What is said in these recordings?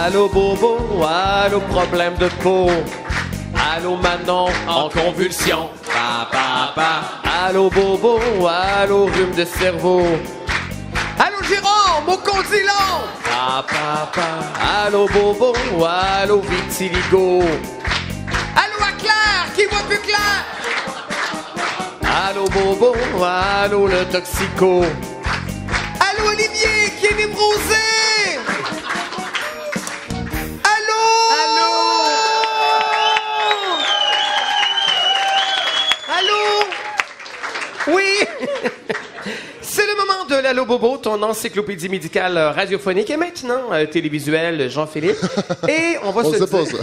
Allô Bobo, allô problème de peau. Allô Manon, en convulsion. Pa, pa, pa. Allô Bobo, allô rhume de cerveau. Allô Jérôme, au condylon. Pa, pa, pa. Allô Bobo, allô vitiligo. Allô à Claire, qui voit plus clair. Allô Bobo, allô le toxico. Allô Olivier, qui est névrosé. Oui! C'est le moment de l'Allo Bobo, ton encyclopédie médicale radiophonique et maintenant télévisuelle, Jean-Philippe. Et on va se dire...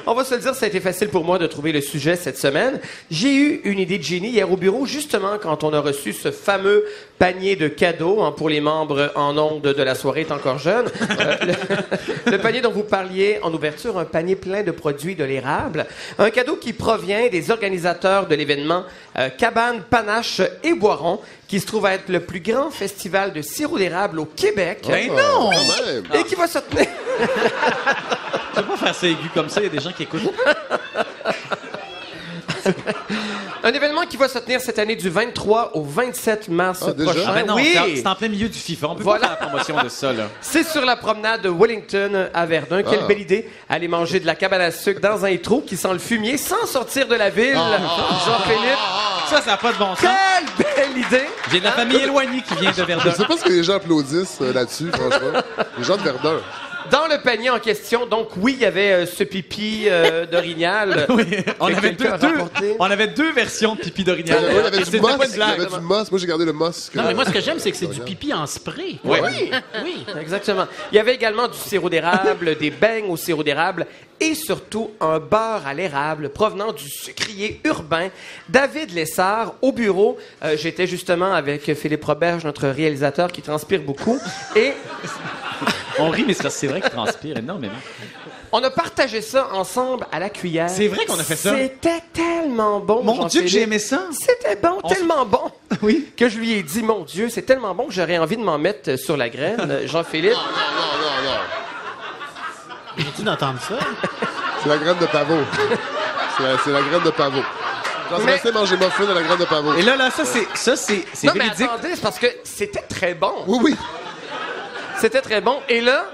on va se le dire, ça a été facile pour moi de trouver le sujet cette semaine. J'ai eu une idée de génie hier au bureau, justement quand on a reçu ce fameux panier de cadeaux pour les membres en ondes de la soirée est encore jeune. Le panier dont vous parliez en ouverture, un panier plein de produits de l'érable. Un cadeau qui provient des organisateurs de l'événement Cabane, Panache et Boiron, qui se trouve à être le plus grand festival de sirop d'érable au Québec. Ben non! Et qui va se tenir... Tu peux pas faire ça aigu comme ça, il y a des gens qui écoutent. Un événement qui va se tenir cette année du 23 au 27 mars prochain. Ah ben non, oui. c'est en plein milieu du FIFA. On peut Voilà. pas faire la promotion de ça, là. C'est sur la promenade de Wellington à Verdun. Quelle belle idée. Aller manger de la cabane à sucre dans un étron qui sent le fumier sans sortir de la ville. Jean-Philippe. Ça n'a pas de bon sens. Quelle belle idée. J'ai de la famille éloignée qui vient de Verdun. Je sais pas ce que les gens applaudissent là-dessus, franchement. Les gens de Verdun. Dans le panier en question, donc oui, il y avait ce pipi d'orignal. Oui, on que avait quelqu'un a rapporté. on avait deux versions de pipi d'orignal. Il y avait Et du c'était moss. pas une Il y blague. avait du moss. Moi, j'ai gardé le moss. Non, mais moi, ce que j'aime, c'est que c'est du pipi en spray. Oui. Oui. Exactement. Il y avait également du sirop d'érable, des beignes au sirop d'érable et surtout un beurre à l'érable provenant du sucrier urbain David Lessard au bureau. J'étais justement avec Philippe Roberge, notre réalisateur qui transpire beaucoup. Et On rit, mais c'est vrai qu'il transpire énormément. on a partagé ça ensemble à la cuillère. C'est vrai qu'on a fait ça? C'était tellement bon. Mon Dieu, que Jean-Philippe. j'ai aimé ça. C'était bon, tellement bon. Oui. Que je lui ai dit, mon Dieu, c'est tellement bon que j'aurais envie de m'en mettre sur la graine. Jean-Philippe. Non. J'ai-tu d'entendre ça? C'est la graine de pavot. C'est la graine de pavot. Jean-Sébastien mange des muffins à la graine de pavot. Et là, ça, c'est Non, mais véridique. attendez, c'est parce que c'était très bon. Oui. C'était très bon. Et là,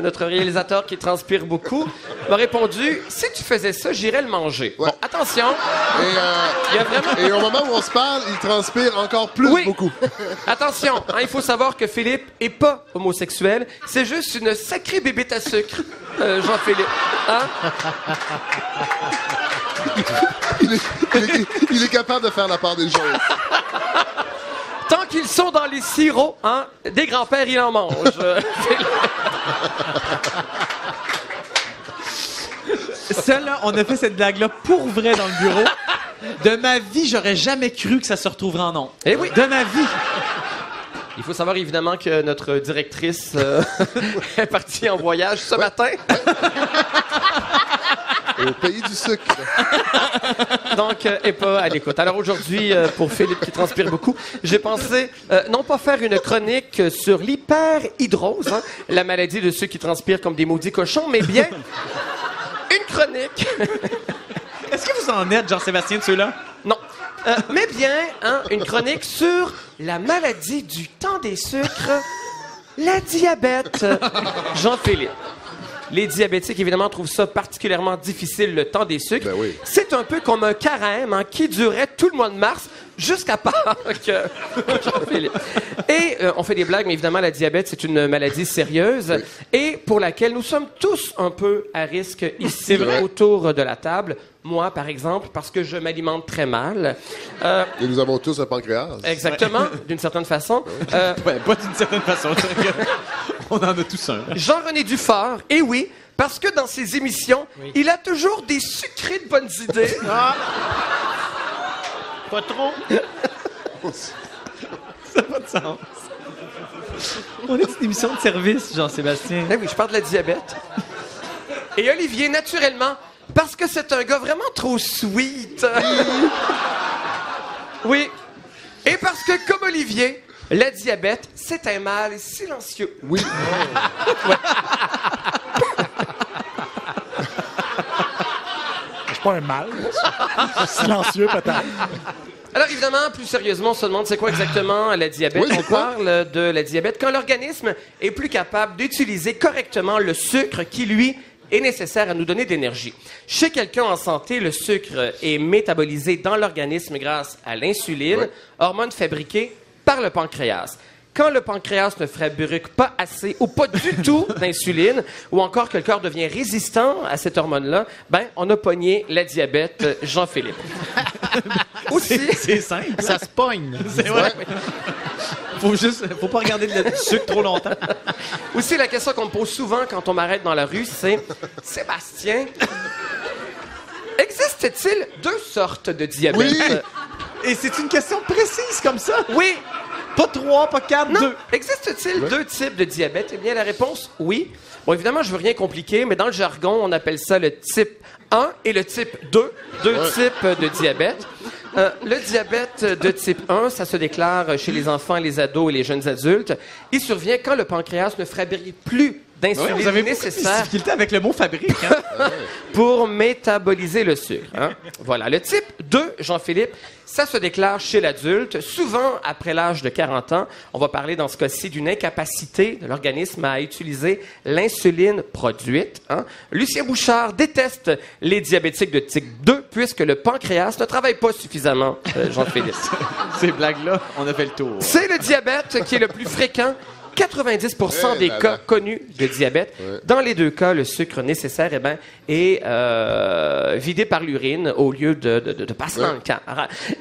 notre réalisateur qui transpire beaucoup m'a répondu, si tu faisais ça, j'irais le manger. Ouais. Bon, attention. Et, Il y a vraiment... et au moment où on se parle, il transpire encore plus Oui. beaucoup. Attention, il faut savoir que Philippe est pas homosexuel. C'est juste une sacrée bébête à sucre, Jean-Philippe. Hein? Il est capable de faire la part des choses. Tant qu'ils sont dans les sirops, des grands-pères, il en mange. Ça, là, on a fait cette blague-là pour vrai dans le bureau. De ma vie, j'aurais jamais cru que ça se retrouverait en nom. Eh oui. De ma vie. Il faut savoir évidemment que notre directrice est partie en voyage ce matin. Au pays du sucre. Donc, et pas à l'écoute. Alors aujourd'hui, pour Philippe qui transpire beaucoup, j'ai pensé non pas faire une chronique sur l'hyperhidrose, la maladie de ceux qui transpirent comme des maudits cochons, mais bien une chronique. Est-ce que vous en êtes, Jean-Sébastien, de ceux-là? Non. Mais bien, une chronique sur la maladie du temps des sucres, la diabète. Jean-Philippe. Les diabétiques, évidemment, trouvent ça particulièrement difficile, le temps des sucres. Ben oui. C'est un peu comme un carême qui durait tout le mois de mars jusqu'à Pâques. Jean-Philippe. Et on fait des blagues, mais évidemment, la diabète, c'est une maladie sérieuse et pour laquelle nous sommes tous un peu à risque ici, autour de la table. Moi, par exemple, parce que je m'alimente très mal. Et nous avons tous un pancréas. Exactement, d'une certaine façon. Ouais, pas d'une certaine façon. On en a tous un. Jean-René Dufort, et oui, parce que dans ses émissions, il a toujours des sucrées de bonnes idées. Pas trop? Ça n'a pas de sens. On est une émission de service, Jean-Sébastien. Eh oui, je parle de la diabète. Et Olivier, naturellement, parce que c'est un gars vraiment trop sweet. Oui. Et parce que, comme Olivier, la diabète, c'est un mal silencieux. Oui. pas un mal. Silencieux, peut-être. Alors, évidemment, plus sérieusement, on se demande c'est quoi exactement la diabète. Oui, on parle de la diabète quand l'organisme est plus capable d'utiliser correctement le sucre qui, lui, est nécessaire à nous donner de l'énergie. Chez quelqu'un en santé, le sucre est métabolisé dans l'organisme grâce à l'insuline, hormone fabriquée par le pancréas. Quand le pancréas ne fabrique pas assez ou pas du tout d'insuline, ou encore que le corps devient résistant à cette hormone-là, ben, on a pogné la diabète, Jean-Philippe. Aussi, C'est simple. Ça se pogne. C'est vrai. Faut pas regarder du sucre trop longtemps. aussi, la question qu'on me pose souvent quand on m'arrête dans la rue, c'est « Sébastien, existe-t-il deux sortes de diabète? Oui. Et c'est une question précise comme ça. Oui. Pas 3, pas 4, Non. 2. Existe-t-il deux types de diabète? Eh bien, la réponse, oui. Bon, évidemment, je veux rien compliquer, mais dans le jargon, on appelle ça le type 1 et le type 2. Deux types de diabète. Le diabète de type 1, ça se déclare chez les enfants, les ados et les jeunes adultes. Il survient quand le pancréas ne fabrique plus d'insuline vous avez nécessaire une difficulté avec le mot fabrique. Hein? pour métaboliser le sucre. Hein? Voilà. Le type 2, Jean-Philippe, ça se déclare chez l'adulte, souvent après l'âge de 40 ans. On va parler dans ce cas-ci d'une incapacité de l'organisme à utiliser l'insuline produite. Hein? Lucien Bouchard déteste les diabétiques de type 2 puisque le pancréas ne travaille pas suffisamment, Jean-Philippe. Ces blagues-là, on a fait le tour. C'est le diabète qui est le plus fréquent. 90% des cas connus de diabète. Dans les deux cas, le sucre nécessaire est vidé par l'urine au lieu de passer dans le cœur.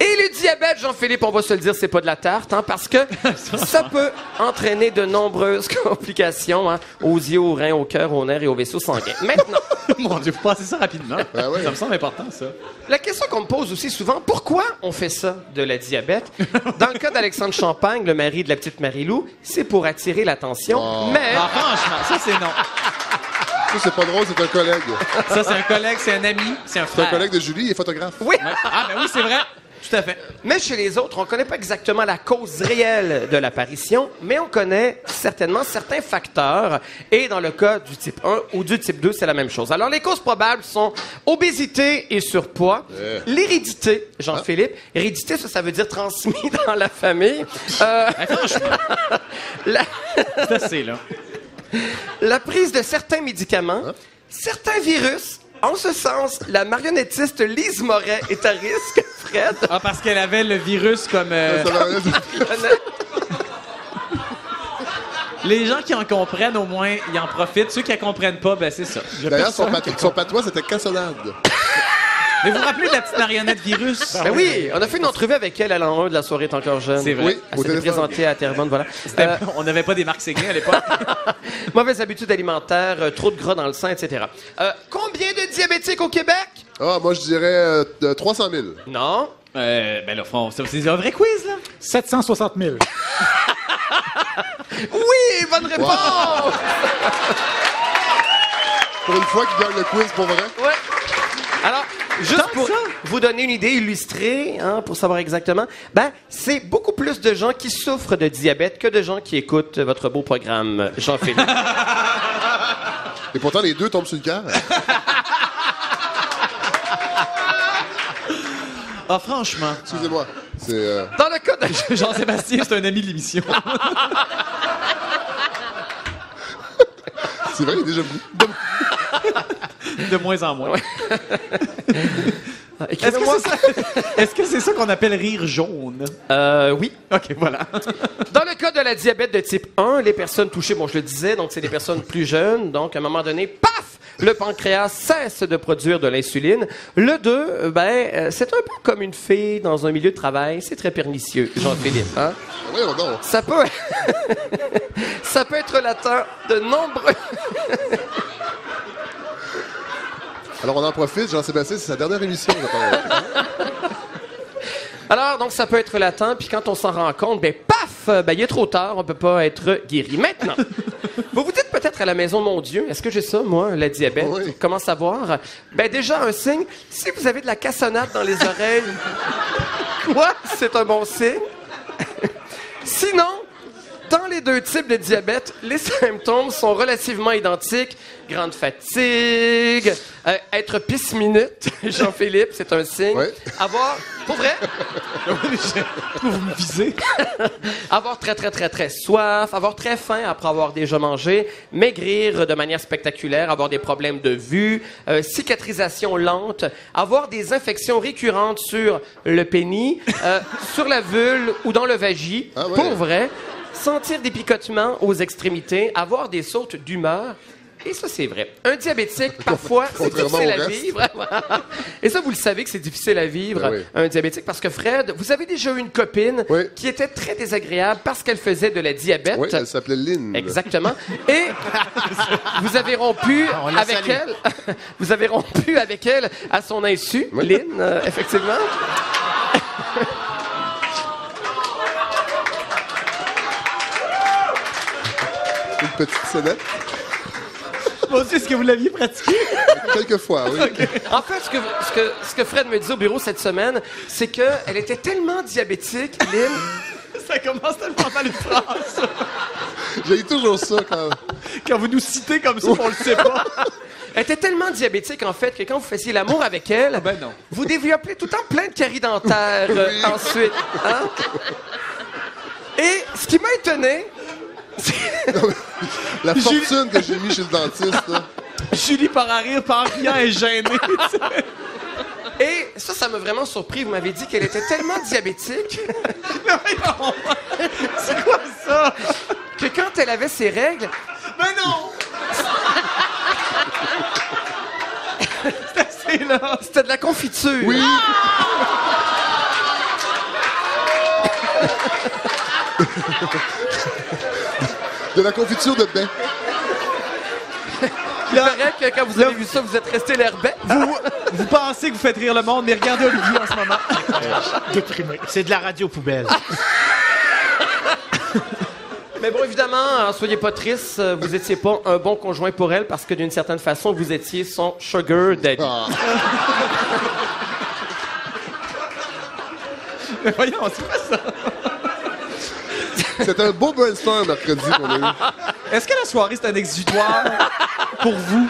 Et le diabète, Jean-Philippe, on va se le dire, c'est pas de la tarte, hein, parce que ça peut entraîner de nombreuses complications aux yeux, aux reins, au cœur, aux nerfs et aux vaisseaux sanguins. Maintenant, Mon Dieu, faut passer ça rapidement. Ben ouais. Ça me semble important, ça. la question qu'on me pose aussi souvent, pourquoi on fait ça de la diabète? Dans le cas d'Alexandre Champagne, le mari de la petite Marie-Lou, c'est pour attirer l'attention, mais... Ah, franchement, ça, c'est non. Ça, c'est pas drôle, c'est un collègue. Ça, c'est un collègue, c'est un ami, c'est un C'est un frère. collègue de Julie, il est photographe. Oui! Ah, ben oui, c'est vrai. Tout à fait. Mais chez les autres, on ne connaît pas exactement la cause réelle de l'apparition, mais on connaît certainement certains facteurs. Et dans le cas du type 1 ou du type 2, c'est la même chose. Alors, les causes probables sont obésité et surpoids, l'hérédité, Jean-Philippe. Hérédité, ça veut dire transmis dans la famille. Franchement, La, c'est assez, là. la prise de certains médicaments, certains virus. En ce sens, la marionnettiste Lise Moret est à risque, Fred. Ah, parce qu'elle avait le virus comme... Ça va- Les gens qui en comprennent, au moins, ils en profitent. Ceux qui en comprennent pas, ben c'est ça. D'ailleurs, son patois, c'était cassonade. Mais vous vous rappelez de la petite marionnette virus? Ben oui, on a fait une entrevue avec elle à l'an 1 de la soirée est encore jeune. C'est vrai. Oui, Elle au s'était téléphone. présentée à Terrebonne, voilà. On n'avait pas des marques Séguin à l'époque. Mauvaise habitude alimentaire, trop de gras dans le sang, etc. Combien de diabétiques au Québec? Ah, moi, je dirais 300 000. Non. Ben là, c'est un vrai quiz, là. 760 000. Oui, bonne réponse! Pour une fois qu'il gagne le quiz, pour vrai. Ouais. Alors, juste Tant pour que ça? vous donner une idée illustrée, hein, pour savoir exactement, ben, c'est beaucoup plus de gens qui souffrent de diabète que de gens qui écoutent votre beau programme, Jean-Philippe. Et pourtant, les deux tombent sur le cœur. Ah, franchement. Excusez-moi. C'est... Dans le cas de... Jean-Sébastien, c'est un ami de l'émission. C'est vrai, il est déjà venu. De moins en moins. Est-ce Écrivez-moi. que c'est ça, est-ce que c'est ça qu'on appelle rire jaune? Oui. OK, voilà. Dans le cas de la diabète de type 1, les personnes touchées, bon, je le disais, donc c'est des personnes plus jeunes. Donc, à un moment donné, paf! Le pancréas cesse de produire de l'insuline. Le 2, c'est un peu comme une fille dans un milieu de travail. C'est très pernicieux, Jean-Philippe. Hein? Oui, non. Ça peut... ça peut être latent de nombreux... Alors, on en profite. Jean-Sébastien, c'est sa dernière émission, je pense. Alors, donc, ça peut être latent, puis quand on s'en rend compte, paf! Il est trop tard, on peut pas être guéri. Maintenant, vous vous dites peut-être à la maison, mon Dieu, est-ce que j'ai ça, moi, la diabète? Oui. Comment savoir? Déjà, un signe, si vous avez de la cassonade dans les oreilles, quoi? C'est un bon signe. Sinon, Dans les deux types de diabète, les symptômes sont relativement identiques. Grande fatigue, être pisse-minute, Jean-Philippe, c'est un signe. Oui. Avoir, pour vrai, Vous me visez? avoir très soif, avoir très faim après avoir déjà mangé, maigrir de manière spectaculaire, avoir des problèmes de vue, cicatrisation lente, avoir des infections récurrentes sur le pénis, sur la vulve ou dans le vagin, Ah ouais. pour vrai, sentir des picotements aux extrémités, avoir des sautes d'humeur. Et ça, c'est vrai. Un diabétique, parfois, c'est Contrairement difficile au à reste. vivre. Et ça, vous le savez que c'est difficile à vivre, Ben oui. un diabétique, parce que Fred, vous avez déjà eu une copine Oui. qui était très désagréable parce qu'elle faisait de la diabète. Oui, elle s'appelait Lynn. Exactement. Et vous avez rompu on la avec salue. elle. Vous avez rompu avec elle à son insu, Oui. Lynn, effectivement. Une petite scénette. Moi aussi, est-ce que vous l'aviez pratiqué? Quelquefois, oui. En fait, ce que Fred me dit au bureau cette semaine, c'est qu'elle était tellement diabétique, Lynn. Ça commence tellement mal une phrase. J'ai eu toujours ça quand... Quand vous nous citez comme ça, on le sait pas. Elle était tellement diabétique, en fait, que quand vous faisiez l'amour avec elle, Ben non. vous développez tout le temps plein de caries dentaires ensuite. Hein? Et ce qui m'a étonné, La fortune que j'ai mis chez le dentiste, là. Julie part à rire, par rien est gênée. et ça m'a vraiment surpris. Vous m'avez dit qu'elle était tellement diabétique C'est quoi ça? que quand elle avait ses règles, Ben non! C'est assez, là. c'était de la confiture. Oui! De la confiture de bain. Il paraît que quand vous avez vu ça, vous êtes resté l'air bête. Vous pensez que vous faites rire le monde, mais regardez Olivier en ce moment. Déprimé. C'est de la radio poubelle. Mais bon, évidemment, soyez pas triste, vous étiez pas un bon conjoint pour elle parce que d'une certaine façon, vous étiez son sugar daddy. Ah. Mais voyons, c'est quoi ça? C'était un beau brainstorm mercredi qu'on a eu. Est-ce que la soirée, c'est un exutoire pour vous?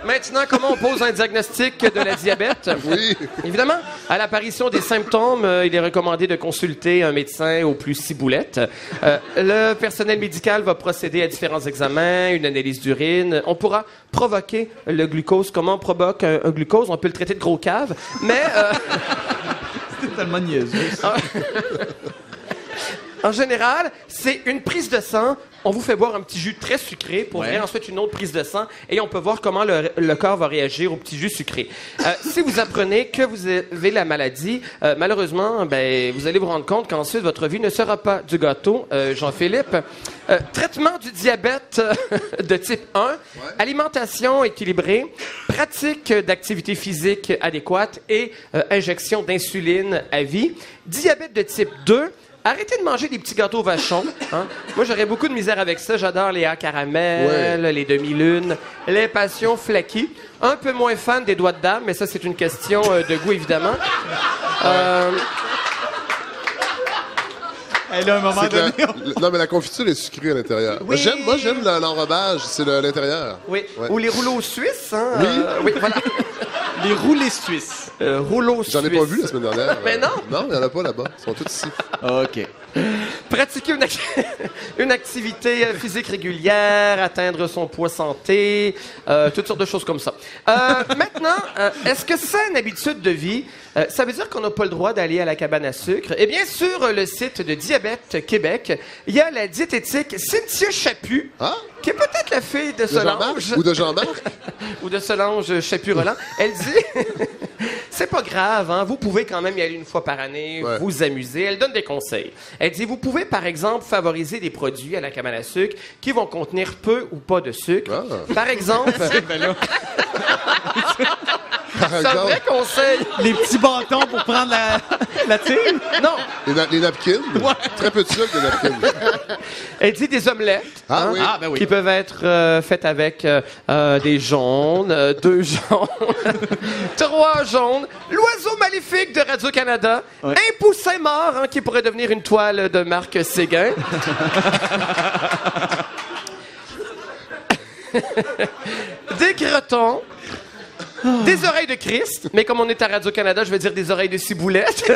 Maintenant, comment on pose un diagnostic de la diabète? Oui. Évidemment, à l'apparition des symptômes, il est recommandé de consulter un médecin au plus ciboulette. Le personnel médical va procéder à différents examens, une analyse d'urine. On pourra provoquer le glucose. Comment on provoque un glucose? On peut le traiter de gros cave, mais C'est tellement niaiseux. en général, c'est une prise de sang. On vous fait boire un petit jus très sucré pour vrai, ensuite une autre prise de sang et on peut voir comment le corps va réagir au petit jus sucré. Si vous apprenez que vous avez la maladie, malheureusement, vous allez vous rendre compte qu'ensuite votre vie ne sera pas du gâteau, Jean-Philippe. Traitement du diabète de type 1, alimentation équilibrée, pratique d'activité physique adéquate et injection d'insuline à vie. Diabète de type 2, arrêtez de manger des petits gâteaux vachons. Hein? Moi, j'aurais beaucoup de misère avec ça. J'adore les hauts caramel, les demi-lunes, les passions flaky. Un peu moins fan des doigts de dame, mais ça, c'est une question de goût, évidemment. Elle a un moment C'est que donné. non, mais la confiture est sucrée à l'intérieur. Oui. Moi, j'aime l'enrobage, c'est l'intérieur. Oui. Ouais. Ou les rouleaux suisses. Hein? Oui. Oui, voilà. Les roulés suisses. Rouleaux suisses. J'en ai pas vu la semaine dernière. Mais non. Non, il n'y en a pas là-bas. Ils sont tous ici. OK. Pratiquer une activité physique régulière, atteindre son poids santé, toutes sortes de choses comme ça. Maintenant, est-ce que c'est une habitude de vie? Ça veut dire qu'on n'a pas le droit d'aller à la cabane à sucre? Eh bien, sur le site de Diabète Québec, il y a la diététique Cynthia Chaput, Ah? qui est peut-être la fille de De Jean-Marc? Solange. Ou de Jean-Marc? Ou de Solange Chaput-Roland. Elle dit, c'est pas grave, hein, vous pouvez quand même y aller une fois par année, Ouais. vous amuser. Elle donne des conseils. Elle dit, vous pouvez par exemple favoriser des produits à la cabane à sucre qui vont contenir peu ou pas de sucre. Ah. Par exemple, C'est un vrai conseil. Les petits bâtons pour prendre la tire? Non. Les napkins? Ouais. Très peu de sucre, des napkins. Elle dit des omelettes. Ah oui. Ah, ben oui. Qui peuvent être faites avec des jaunes, 2 jaunes, 3 jaunes, l'oiseau maléfique de Radio-Canada, Ouais. un poussin mort qui pourrait devenir une toile de Marc Séguin. Des crotons, des oreilles de Christ, mais comme on est à Radio-Canada, je vais dire des oreilles de ciboulette,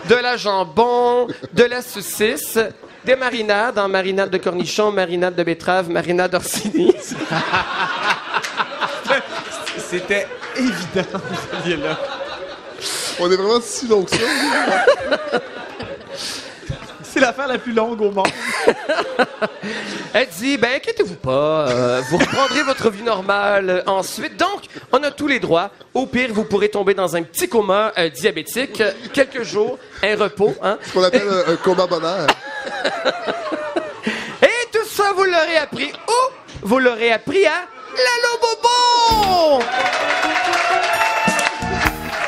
de la jambon, de la saucisse, des marinades, en marinade de cornichons, marinade de betterave, marinade d'orsini. C'était évident, ce là. On est vraiment si long que ça. C'est l'affaire la plus longue au monde. Elle dit, ben inquiétez-vous pas, vous reprendrez votre vie normale ensuite. Donc, on a tous les droits. Au pire, vous pourrez tomber dans un petit coma diabétique, quelques jours, un repos. Hein? Ce qu'on appelle un coma bonheur. Et tout ça, vous l'aurez appris où? Vous l'aurez appris à Lalo Bobo!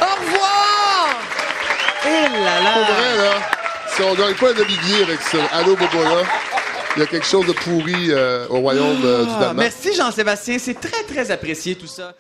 Au revoir! Eh là Pour là! vrai, là, si on gagne pas un Olivier avec ce Allô Bobo-là, il y a quelque chose de pourri au royaume du Danemark. Merci Jean-Sébastien, c'est très très apprécié tout ça.